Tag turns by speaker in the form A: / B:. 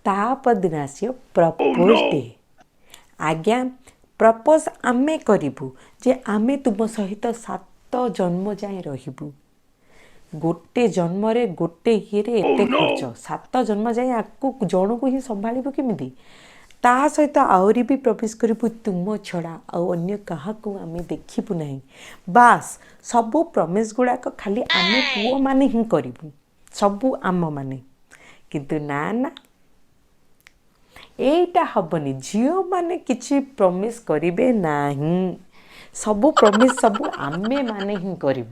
A: तापदिन आसियो propose day. आज्ञा propose आमे करिबु जे आमे तुम सहित 7 जन्म जाए रहिबु। गोटे जन्मरे गोटे ये एते खर्च 7 जन्म जाए आपको जन को ही संभाल केमिति ता सहित आहरी भी प्रवेश करूँ तुम छड़ा अन्य क्या आम देखू ना। बास सबू प्रमिश गुड़ाक खाली आम पुओ माने ही करूँ सबू आम माने किंतु ना ना एटा हबनी झील माने किछि प्रमिश करिवे नाही सबू प्रमिश सबू आमे माने ही करूँ।